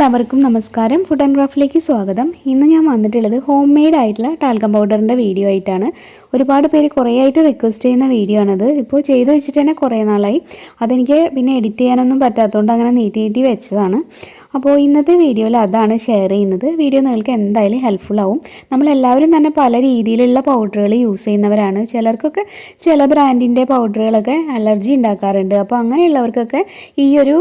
എല്ലാവർക്കും നമസ്കാരം. Food and ക്രാഫ്റ്റിലേക്ക് സ്വാഗതം. ഇന്ന് ഞാൻ വന്നിട്ടുള്ളത് ഹോം മെയ്ഡ് ആയിട്ടുള്ള ടാൽക്കം പൗഡറിൻ്റെ വീഡിയോ ആയിട്ടാണ്. ഒരുപാട് പേര് കുറേ ആയിട്ട് റിക്വസ്റ്റ് ചെയ്യുന്ന വീഡിയോ ആണിത്. ഇപ്പോൾ ചെയ്ത് വെച്ചിട്ട് തന്നെ കുറേ നാളായി. അതെനിക്ക് പിന്നെ എഡിറ്റ് ചെയ്യാനൊന്നും പറ്റാത്തതുകൊണ്ട് അങ്ങനെ നീട്ടി വെച്ചതാണ്. അപ്പോൾ ഇന്നത്തെ വീഡിയോയിൽ അതാണ് ഷെയർ ചെയ്യുന്നത്. വീഡിയോ നിങ്ങൾക്ക് എന്തായാലും ഹെൽപ്ഫുൾ ആവും. നമ്മളെല്ലാവരും തന്നെ പല രീതിയിലുള്ള പൗഡറുകൾ യൂസ് ചെയ്യുന്നവരാണ്. ചിലർക്കൊക്കെ ചില ബ്രാൻഡിൻ്റെ പൗഡറുകളൊക്കെ അലർജി ഉണ്ടാക്കാറുണ്ട്. അപ്പോൾ അങ്ങനെയുള്ളവർക്കൊക്കെ ഈ ഒരു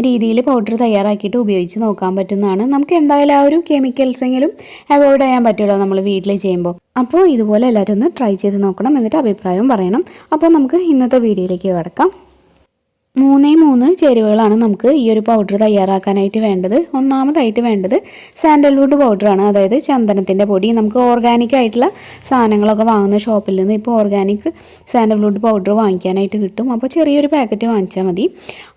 രീതിയിൽ പൗഡർ തയ്യാറാക്കിയിട്ട് ഉപയോഗിച്ച് നോക്കാൻ പറ്റുന്നതാണ്. നമുക്ക് എന്തായാലും ആ ഒരു കെമിക്കൽസെങ്കിലും അവോയ്ഡ് ചെയ്യാൻ പറ്റുമല്ലോ നമ്മൾ വീട്ടിൽ ചെയ്യുമ്പോൾ. അപ്പോൾ ഇതുപോലെ എല്ലാവരും ഒന്ന് ട്രൈ ചെയ്ത് നോക്കണം, എന്നിട്ട് അഭിപ്രായം പറയണം. അപ്പോൾ നമുക്ക് ഇന്നത്തെ വീഡിയോയിലേക്ക് കിടക്കാം. 3 ചേരുവകളാണ് നമുക്ക് ഈ ഒരു പൗഡർ തയ്യാറാക്കാനായിട്ട് വേണ്ടത്. ഒന്നാമതായിട്ട് വേണ്ടത് സാൻഡൽവുഡ് പൗഡറാണ്, അതായത് ചന്ദനത്തിൻ്റെ പൊടി. നമുക്ക് ഓർഗാനിക് ആയിട്ടുള്ള സാധനങ്ങളൊക്കെ വാങ്ങുന്ന ഷോപ്പിൽ നിന്ന് ഇപ്പോൾ ഓർഗാനിക് സാൻഡൽവുഡ് പൗഡർ വാങ്ങിക്കാനായിട്ട് കിട്ടും. അപ്പോൾ ചെറിയൊരു പാക്കറ്റ് വാങ്ങിച്ചാൽ മതി.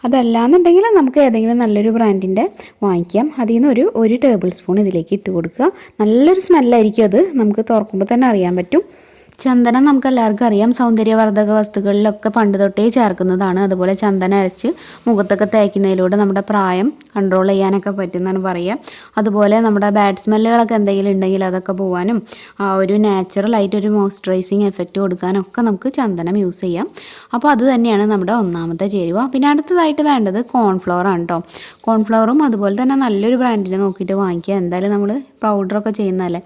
അതല്ലാന്നുണ്ടെങ്കിൽ നമുക്ക് ഏതെങ്കിലും നല്ലൊരു ബ്രാൻഡിൻ്റെ വാങ്ങിക്കാം. അതിൽ നിന്ന് ഒരു ടേബിൾ സ്പൂൺ ഇതിലേക്ക് ഇട്ട് കൊടുക്കുക. നല്ലൊരു സ്മെല്ലായിരിക്കും അത്, നമുക്ക് തുറക്കുമ്പോൾ തന്നെ അറിയാൻ പറ്റും. ചന്ദനം നമുക്ക് എല്ലാവർക്കും അറിയാം, സൗന്ദര്യവർദ്ധക വസ്തുക്കളിലൊക്കെ പണ്ട് തൊട്ടേ ചേർക്കുന്നതാണ്. അതുപോലെ ചന്ദനം അരച്ച് മുഖത്തൊക്കെ തേക്കുന്നതിലൂടെ നമ്മുടെ പ്രായം കൺട്രോൾ ചെയ്യാനൊക്കെ പറ്റുമെന്നാണ് പറയുക. അതുപോലെ നമ്മുടെ ബാഡ് സ്മെല്ലുകളൊക്കെ എന്തെങ്കിലും ഉണ്ടെങ്കിൽ അതൊക്കെ പോകാനും ആ ഒരു നാച്ചുറലായിട്ടൊരു മോയ്സ്ചറൈസിങ് എഫക്റ്റ് കൊടുക്കാനൊക്കെ നമുക്ക് ചന്ദനം യൂസ് ചെയ്യാം. അപ്പോൾ അത് തന്നെയാണ് നമ്മുടെ ഒന്നാമത്തെ ചേരുവ. പിന്നെ അടുത്തതായിട്ട് വേണ്ടത് കോൺഫ്ലവർ ആണ് കേട്ടോ. കോൺഫ്ലവറും അതുപോലെ തന്നെ നല്ലൊരു ബ്രാൻഡിനെ നോക്കിയിട്ട് വാങ്ങിക്കുക. എന്തായാലും നമ്മൾ പൗഡറൊക്കെ ചെയ്യുന്നതല്ലേ,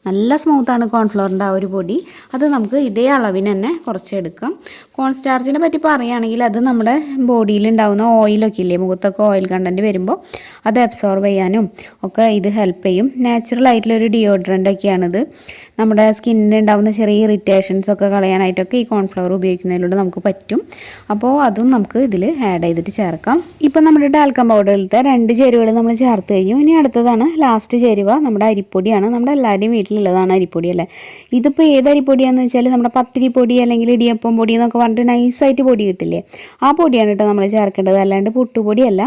നല്ല സ്മൂത്താണ് കോൺഫ്ലവറിൻ്റെ ആ ഒരു പൊടി. അത് നമുക്ക് ഇതേ അളവിന് തന്നെ കുറച്ചെടുക്കാം. കോൺസ്റ്റാർച്ചിനെ പറ്റി പറയുകയാണെങ്കിൽ അത് നമ്മുടെ ബോഡിയിൽ ഉണ്ടാകുന്ന ഓയിലൊക്കെ ഇല്ലേ, മുഖത്തൊക്കെ ഓയിൽ കണ്ടൻറ്റ് വരുമ്പോൾ അത് അബ്സോർബ് ചെയ്യാനും ഒക്കെ ഇത് ഹെൽപ്പ് ചെയ്യും. നാച്ചുറൽ ആയിട്ടുള്ളൊരു ഡിയോഡ്രൻ്റൊക്കെയാണിത്. നമ്മുടെ സ്കിന്നിന് ഉണ്ടാകുന്ന ചെറിയ ഇറിറ്റേഷൻസൊക്കെ കളയാനായിട്ടൊക്കെ ഈ കോൺഫ്ലവർ ഉപയോഗിക്കുന്നതിലൂടെ നമുക്ക് പറ്റും. അപ്പോൾ അതും നമുക്ക് ഇതിൽ ആഡ് ചെയ്തിട്ട് ചേർക്കാം. ഇപ്പം നമ്മുടെ ടാൽക്കം പൗഡറിലത്തെ 2 ചേരുവകൾ നമ്മൾ ചേർത്ത് കഴിഞ്ഞു. ഇനി അടുത്തതാണ് ലാസ്റ്റ് ചേരുവ, നമ്മുടെ അരിപ്പൊടിയാണ്. നമ്മുടെ എല്ലാവരുടെയും വീട്ടിലുള്ളതാണ് അരിപ്പൊടി അല്ലേ. ഇതിപ്പോൾ ഏത് അരിപ്പൊടിയാണെന്ന് വെച്ചാൽ നമ്മുടെ പത്തിരിപ്പൊടി അല്ലെങ്കിൽ ഇടിയപ്പം പൊടി എന്നൊക്കെ പറഞ്ഞിട്ട് നൈസായിട്ട് പൊടി കിട്ടില്ലേ, ആ പൊടിയാണ് കേട്ടോ നമ്മൾ ചേർക്കേണ്ടത്, അല്ലാണ്ട് പുട്ടുപൊടിയല്ല.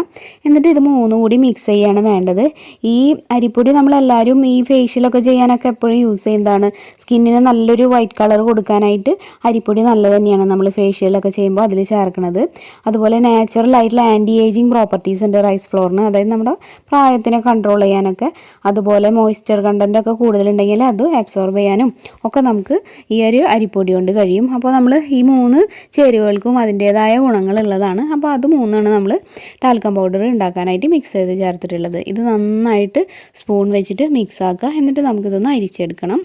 എന്നിട്ട് ഇത് 3 കൂടി മിക്സ് ചെയ്യാണ് വേണ്ടത്. ഈ അരിപ്പൊടി നമ്മളെല്ലാവരും ഈ ഫേഷ്യലൊക്കെ ചെയ്യാനൊക്കെ എപ്പോഴും യൂസ് ചെയ്യുന്നതാണ്. സ്കിന്നിന് നല്ലൊരു വൈറ്റ് കളർ കൊടുക്കാനായിട്ട് അരിപ്പൊടി നല്ലത് തന്നെയാണ് നമ്മൾ ഫേഷ്യലൊക്കെ ചെയ്യുമ്പോൾ അതിൽ ചേർക്കുന്നത്. അതുപോലെ നാച്ചുറൽ ആയിട്ടുള്ള ആൻറ്റി ഏജിങ് പ്രോപ്പർട്ടീസ് ഉണ്ട് റൈസ് ഫ്ലോറിന്, അതായത് നമ്മുടെ പ്രായത്തിനെ കൺട്രോൾ ചെയ്യാനൊക്കെ. അതുപോലെ മോയ്സ്ചർ കണ്ടൻ്റ് ഒക്കെ കൂടുതലുണ്ടെങ്കിൽ അത് അബ്സോർബ് ചെയ്യാനും ഒക്കെ നമുക്ക് ഈ ഒരു അരിപ്പൊടി കൊണ്ട് കഴിയും. അപ്പോൾ നമ്മൾ ഈ 3 ചേരുവകൾക്കും അതിൻ്റേതായ ഗുണങ്ങളുള്ളതാണ്. അപ്പോൾ അത് 3 നമ്മൾ ടാൽക്കം പൗഡർ ഉണ്ടാക്കാനായിട്ട് മിക്സ് ചെയ്ത് ചേർത്തിട്ടുള്ളത്. ഇത് നന്നായിട്ട് സ്പൂൺ വെച്ചിട്ട് മിക്സ് ആക്കുക. എന്നിട്ട് നമുക്കിതൊന്ന് അരിച്ചെടുക്കണം.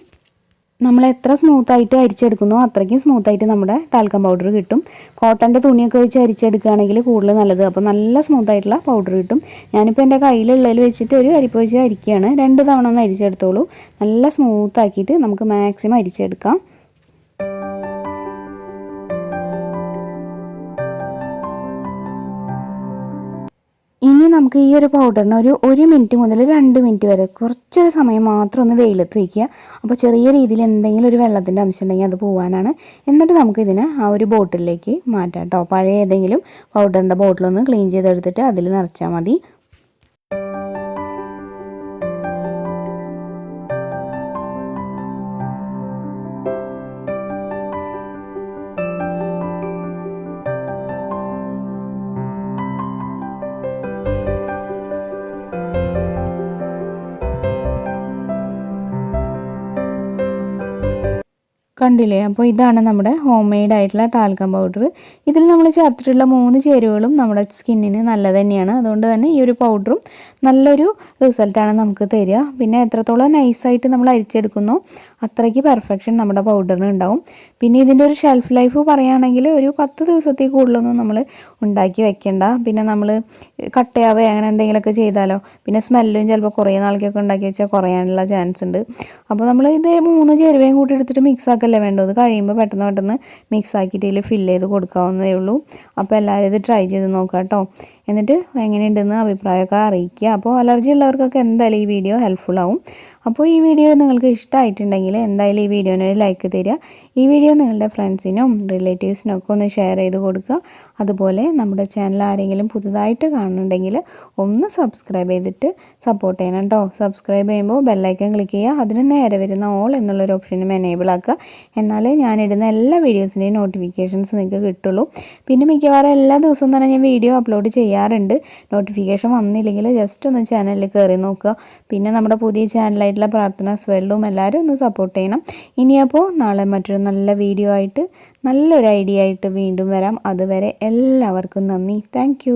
നമ്മൾ എത്ര സ്മൂത്തായിട്ട് അരിച്ചെടുക്കുന്നോ അത്രയ്ക്കും സ്മൂത്തായിട്ട് നമ്മുടെ ടാൽക്കം പൗഡർ കിട്ടും. കോട്ടൻ്റെ തുണിയൊക്കെ വെച്ച് അരിച്ചെടുക്കുകയാണെങ്കിൽ കൂടുതൽ നല്ലത്. അപ്പോൾ നല്ല സ്മൂത്തായിട്ടുള്ള പൗഡർ കിട്ടും. ഞാനിപ്പോൾ എൻ്റെ കയ്യിലുള്ളതിൽ വെച്ചിട്ട് ഒരു അരിപ്പ് വെച്ച് അരിക്കുകയാണ്. 2 തവണ ഒന്ന് അരിച്ചെടുത്തോളൂ. നല്ല സ്മൂത്താക്കിയിട്ട് നമുക്ക് മാക്സിമം അരിച്ചെടുക്കാം. ഇനി നമുക്ക് ഈ ഒരു പൗഡറിന് ഒരു 1 മിനിറ്റ് മുതൽ 2 മിനിറ്റ് വരെ കുറച്ചൊരു സമയം മാത്രം ഒന്ന് വെയിലത്ത് വയ്ക്കുക. അപ്പോൾ ചെറിയ രീതിയിൽ എന്തെങ്കിലും ഒരു വെള്ളത്തിൻ്റെ അംശം ഉണ്ടെങ്കിൽ അത് പോകാനാണ്. എന്നിട്ട് നമുക്കിതിനെ ആ ഒരു ബോട്ടിലേക്ക് മാറ്റാം കേട്ടോ. പഴയ ഏതെങ്കിലും പൗഡറിൻ്റെ ബോട്ടിലൊന്ന് ക്ലീൻ ചെയ്തെടുത്തിട്ട് അതിൽ നിറച്ചാൽ മതി. കണ്ടില്ലേ, അപ്പോൾ ഇതാണ് നമ്മുടെ ഹോം മെയ്ഡ് ആയിട്ടുള്ള ടാൽക്കം പൗഡർ. ഇതിൽ നമ്മൾ ചേർത്തിട്ടുള്ള 3 ചേരുവകളും നമ്മുടെ സ്കിന്നിന് നല്ലത് തന്നെയാണ്. അതുകൊണ്ട് തന്നെ ഈ ഒരു പൗഡറും നല്ലൊരു റിസൾട്ടാണ് നമുക്ക് തരിക. പിന്നെ എത്രത്തോളം നൈസായിട്ട് നമ്മൾ അരിച്ചെടുക്കുന്നോ അത്രയ്ക്ക് പെർഫെക്ഷൻ നമ്മുടെ പൗഡറിന് ഉണ്ടാവും. പിന്നെ ഇതിൻ്റെ ഒരു ഷെൽഫ് ലൈഫ് പറയുകയാണെങ്കിൽ ഒരു 10 ദിവസത്തിൽ കൂടുതലൊന്നും നമ്മൾ ഉണ്ടാക്കി വെക്കേണ്ട. പിന്നെ നമ്മൾ കട്ടയാവേ അങ്ങനെ എന്തെങ്കിലുമൊക്കെ ചെയ്താലോ, പിന്നെ സ്മെല്ലും ചിലപ്പോൾ കുറേ നാൾക്കൊക്കെ ഉണ്ടാക്കി വെച്ചാൽ കുറയാനുള്ള ചാൻസ് ഉണ്ട്. അപ്പോൾ നമ്മൾ ഇത് 3 ചേരുവയും കൂട്ടി എടുത്തിട്ട് മിക്സ് ആക്കല്ലേ വേണ്ടത്. അത് കഴിയുമ്പോൾ പെട്ടെന്ന് മിക്സ് ആക്കിയിട്ട് ഇതിൽ ഫില്ല് ചെയ്ത് കൊടുക്കാവുന്നതേ ഉള്ളൂ. അപ്പോൾ എല്ലാവരും ഇത് ട്രൈ ചെയ്ത് നോക്കാം കേട്ടോ. എന്നിട്ട് എങ്ങനെയുണ്ടെന്ന് അഭിപ്രായമൊക്കെ അറിയിക്കുക. അപ്പോൾ അലർജി ഉള്ളവർക്കൊക്കെ എന്തായാലും ഈ വീഡിയോ ഹെൽപ്ഫുൾ ആവും. അപ്പോൾ ഈ വീഡിയോ നിങ്ങൾക്ക് ഇഷ്ടമായിട്ടുണ്ടെങ്കിൽ എന്തായാലും ഈ വീഡിയോന് ഒരു ലൈക്ക് തരിക. ഈ വീഡിയോ നിങ്ങളുടെ ഫ്രണ്ട്സിനും റിലേറ്റീവ്സിനും ഒക്കെ ഒന്ന് ഷെയർ ചെയ്ത് കൊടുക്കുക. അതുപോലെ നമ്മുടെ ചാനൽ ആരെങ്കിലും പുതുതായിട്ട് കാണുന്നുണ്ടെങ്കിൽ ഒന്ന് സബ്സ്ക്രൈബ് ചെയ്തിട്ട് സപ്പോർട്ട് ചെയ്യണം കേട്ടോ. സബ്സ്ക്രൈബ് ചെയ്യുമ്പോൾ ബെല്ലൈക്കൺ ക്ലിക്ക് ചെയ്യുക. അതിന് നേരെ വരുന്ന ഓൾ എന്നുള്ളൊരു ഓപ്ഷനും എനേബിൾ ആക്കുക. എന്നാലേ ഞാനിടുന്ന എല്ലാ വീഡിയോസിൻ്റെയും നോട്ടിഫിക്കേഷൻസ് നിങ്ങൾക്ക് കിട്ടുള്ളൂ. പിന്നെ മിക്കവാറും എല്ലാ ദിവസവും തന്നെ ഞാൻ വീഡിയോ അപ്ലോഡ് ചെയ്യാറുണ്ട്. നോട്ടിഫിക്കേഷൻ വന്നില്ലെങ്കിൽ ജസ്റ്റ് ഒന്ന് ചാനലിൽ കയറി നോക്കുക. പിന്നെ നമ്മുടെ പുതിയ ചാനലായിട്ടുള്ള പ്രാർത്ഥനാസ് വേൾഡും എല്ലാവരും ഒന്ന് സപ്പോർട്ട് ചെയ്യണം. ഇനിയപ്പോൾ നാളെ മറ്റൊരു നല്ല വീഡിയോ ആയിട്ട് നല്ലൊരു ഐഡിയ ആയിട്ട് വീണ്ടും വരാം. അതുവരെ എല്ലാവർക്കും നന്ദി. താങ്ക്